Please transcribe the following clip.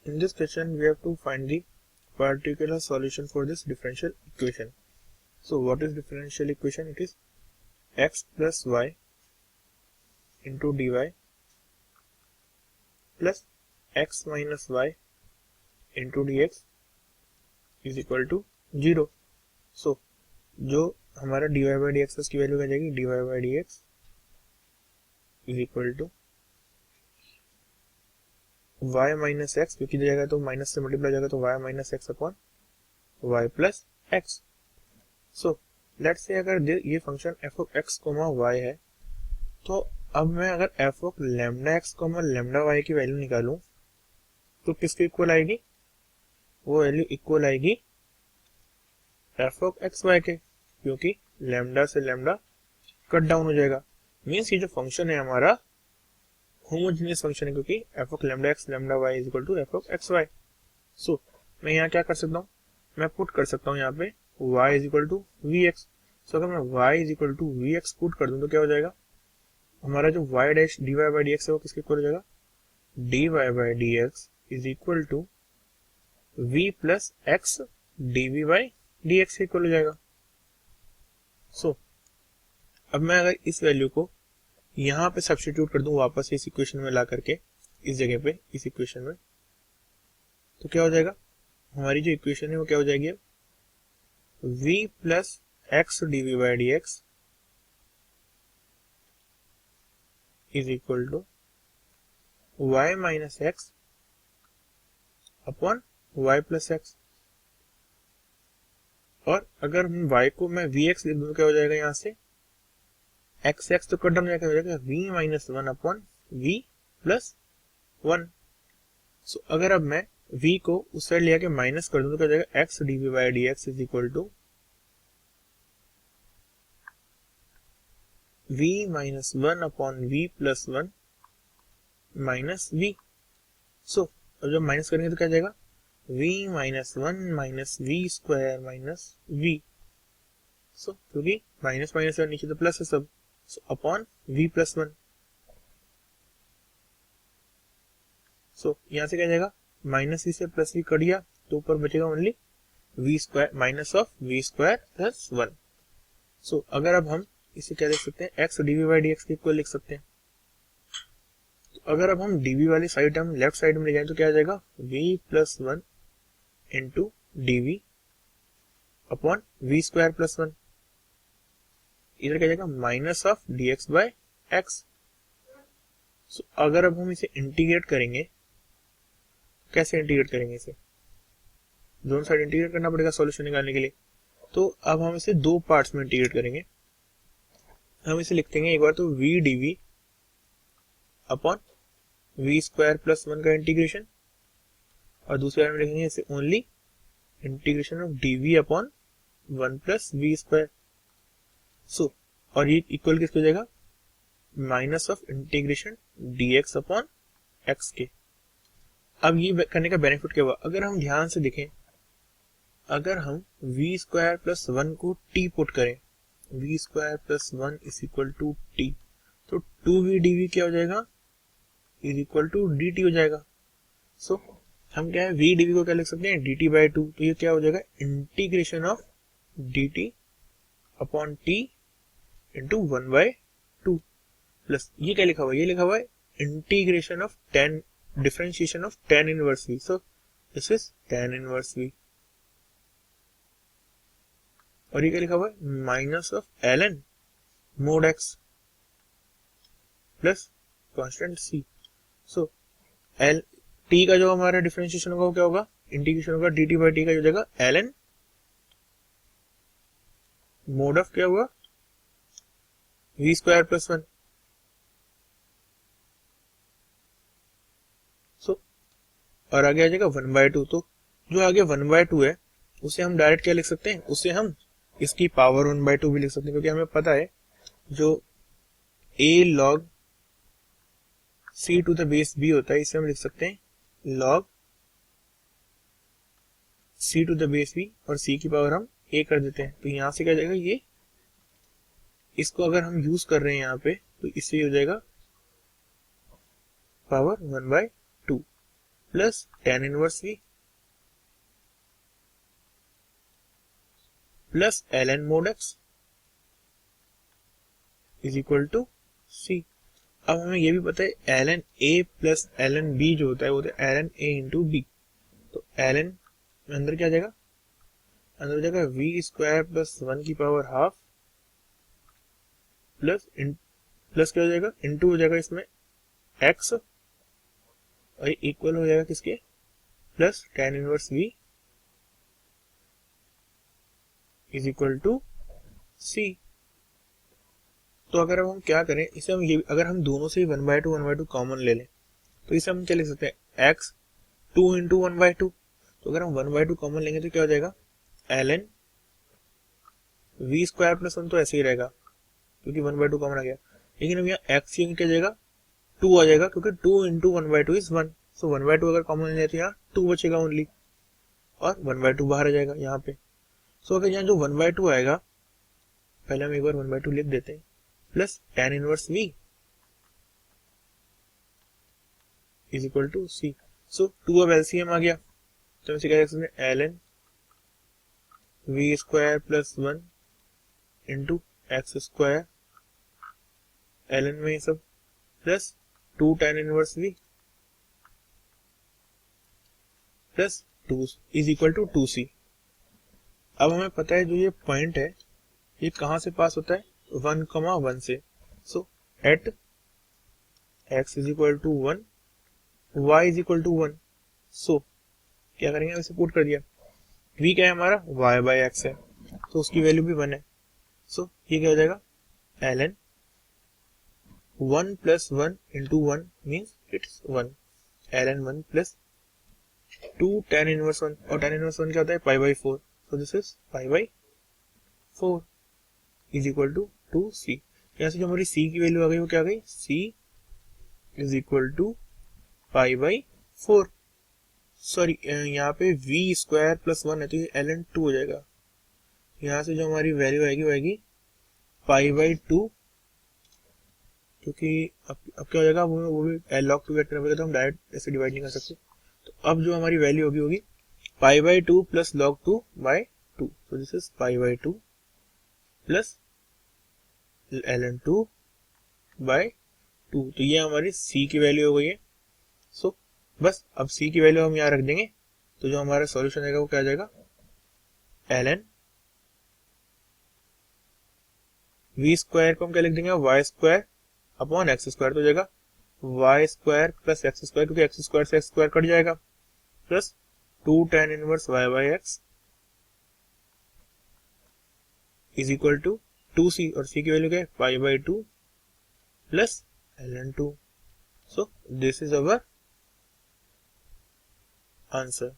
In this question, we have to find the particular solution for this differential equation. So, what is differential equation? It is x plus y into dy plus x minus y into dx is equal to 0. So, जो हमारा dy by dx की value आ जाएगी dy by dx is equal to y minus x, क्योंकि दिया जाएगा तो minus से multiply जाएगा तो y minus x upon y plus x. So let's say अगर ये function f of x comma y है, तो अब मैं अगर f of lambda x comma lambda y की वैल्यू निकालूं तो किसके इक्वल आएगी? वो वैल्यू इक्वल आएगी f ऑफ x y के, क्योंकि लैम्डा से लैम्डा कट डाउन हो जाएगा. मीन्स ये जो फंक्शन है हमारा होमोजेनियस फंक्शन है, क्योंकि f of lambda x lambda y is equal to f of x y. So मैं यहाँ क्या कर सकता हूँ? मैं पुट कर सकता हूँ यहाँ पे y is equal to vx. So अगर मैं y is equal to vx put कर दूँ तो क्या हो जाएगा? हमारा जो y dash dy by dx है वो किसके इक्वल हो जाएगा? dy by dx is equal to v plus x dv by dx के इक्वल हो जाएगा. सो अब मैं अगर इस वैल्यू को यहाँ पे सब्स्टिट्यूट कर दूं वापस इस इक्वेशन में ला करके, इस जगह पे इस इक्वेशन में, तो क्या हो जाएगा? हमारी जो इक्वेशन है वो क्या हो जाएगी? अब v plus x dv by dx is equal to y minus x upon y plus x. और अगर हम y को मैं vx लिख दूं तो क्या हो जाएगा? यहाँ से एक्स एक्स तो कट डाउन हो जाएगा v minus one upon v plus one. So अगर अब मैं v को उस साइड ले आके माइनस कर दूं तो क्या हो जाएगा? x dv by dx is equal to v minus one upon v plus one minus v. So अब जब माइनस करेंगे तो क्या जाएगा? v minus one minus v square minus v. So क्योंकि माइनस माइनस है नीचे तो प्लस है सब, so upon v plus one. So यहाँ से क्या जाएगा? माइनस v से प्लस v कट गया तो ऊपर बचेगा only v square minus of v square plus one. So अगर अब हम इसे क्या लिख सकते हैं? x dv बाई dx के इक्वल लिख सकते हैं. तो अगर अब हम dv वाली साइड हम लेफ्ट साइड में ले जाएं तो क्या आ जाएगा? v plus one into dv upon v square plus one. इधर क्या जाएगा? Minus of dx by x. So अगर अब हम इसे इंटीग्रेट करेंगे, कैसे इंटीग्रेट करेंगे? इसे दोनों साइड इंटीग्रेट करना पड़ेगा सॉल्यूशन निकालने के लिए. तो अब हम इसे दो पार्ट्स में इंटीग्रेट करेंगे. हम इसे लिख देंगे एक बार तो v dv upon v square plus one का इंटीग्रेशन, और दूसरे बार में लिखेंगे इसे only integration of dv upon one plus v square. So और ये इक्वल किसको हो जाएगा? Minus of integration dx upon x के. अब ये करने का बेनिफिट क्या हुआ? अगर हम ध्यान से देखें, अगर हम v स्क्वायर प्लस वन को t पुट करें, v square plus one is equal to t, तो 2v dv क्या हो जाएगा? इज इक्वल टू dt हो जाएगा. सो हम क्या है? v dv को क्या लिख सकते हैं? dt by two. तो ये क्या हो जाएगा? Integration of dt upon t into one by two plus ये क्या लिखा हुआ है? ये लिखा हुआ है integration of ten differentiation of tan inverse v. So this is tan inverse v. और ये क्या लिखा हुआ है? Minus of ln mode x plus constant c. So l t का जो हमारा डिफरेंशिएशन होगा वो क्या होगा? इंटीग्रेशन होगा dt बाई t का, हो जाएगा ln मोड ऑफ क्या हुआ? v square plus one. So और आगे आ जाएगा वन बाय टू. तो जो आगे वन बाय टू है उसे हम डायरेक्ट क्या लिख सकते हैं? उसे हम इसकी पावर वन बाय टू भी लिख सकते हैं, क्योंकि हमें पता है जो a log c to the base b होता है, इसे हम लिख सकते हैं log c to the base b, और c की पावर हम a कर देते हैं. तो यहां से क्या जाएगा? ये इसको अगर हम यूज कर रहे हैं यहाँ पे तो इससे हो जाएगा power one by two. Plus tan inverse v plus ln mod x is equal to c। अब हमें ये भी पता है ln a plus ln b जो होता है वो होता है ln a इंटू बी। तो ln अंदर क्या जाएगा, अंदर जाएगा v स्क्वायर प्लस 1 की पावर हाफ प्लस क्या हो जाएगा, इंटू हो जाएगा इसमें x और इक्वल हो जाएगा किसके, plus tan inverse v is equal to c। तो अगर अब हम क्या करें, इसे हम ये अगर हम दोनों से ही 1/2 कॉमन ले लें तो इसे हम क्या लिख सकते हैं, x 2 इंटू 1/2। तो अगर हम 1/2 कॉमन लेंगे तो क्या हो जाएगा, ln v स्क्वायर प्लस 1 तो ऐसे ही रहेगा क्योंकि 1/2 कॉमन आ गया, लेकिन अब यहाँ x की क्या जाएगा, 2 आ जाएगा क्योंकि 2 इंटू 1/2 इज 1। सो 1/2 अगर कॉमन ले तो यहाँ 2 बचेगा ओनली और 1/2 बाहर आ जाएगा यहाँ पे। सो अगर यहाँ जो 1/2 आएगा, पहले हम एक बार 1/2 लिख देते हैं, plus tan inverse v is equal to c। सो 2 अब एलसीएम आ गया तो हम इसे क्या लिख सकते हैं, ln v square plus 1 into x square ln में ये सब plus 2 tan inverse v plus 2 is equal to 2c। अब हमें पता है जो ये पॉइंट है ये कहां से पास होता है, 1,1 से। So at x is equal to 1 y is equal to 1। So क्या करेंगे, इसे पुट कर दिया, v क्या है हमारा, y बाई एक्स है तो उसकी वैल्यू भी 1 है। सो ये क्या हो जाएगा, ln 1 plus 1 into 1 means it's 1, ln 1 plus 2 tan inverse 1 और tan इनवर्स 1 क्या होता है, pi by 4। So this is pi by 4 is equal to 2c। यहाँ से जो हमारी c की वैल्यू आ गई वो क्या आ गई, c is equal to pi by 4। Sorry यहाँ पे v स्क्वायर प्लस 1 है तो ये ln 2 हो जाएगा। यहाँ से जो हमारी वैल्यू आएगी वो आएगी पाई बाई 2, क्योंकि अब क्या हो जाएगा, वो भी log 2 गेट करना पड़ेगा तो हम डायरेक्ट ऐसे डिवाइड नहीं कर सकते। तो अब जो हमारी वैल्यू होगी पाई by 2 plus log 2 by 2। So this is pi by 2 plus ln 2 by 2। तो ये हमारी c की वैल्यू हो गई है। सो बस अब c की वैल्यू हम यहाँ रख देंगे तो जो हमारा सॉल्यूशन आएगा वो क्या आ जाएगा, ln v स्क्वायर को हम क्या लिख देंगे, y square upon x square. तो हो जाएगा y square plus x square, क्योंकि एक्स स्क्वायर से एक्स स्क्वायर कट जाएगा, plus 2 tan inverse y by x is equal to 2c और c की वैल्यू क्या है, pi by 2 plus ln 2। So this is our answer.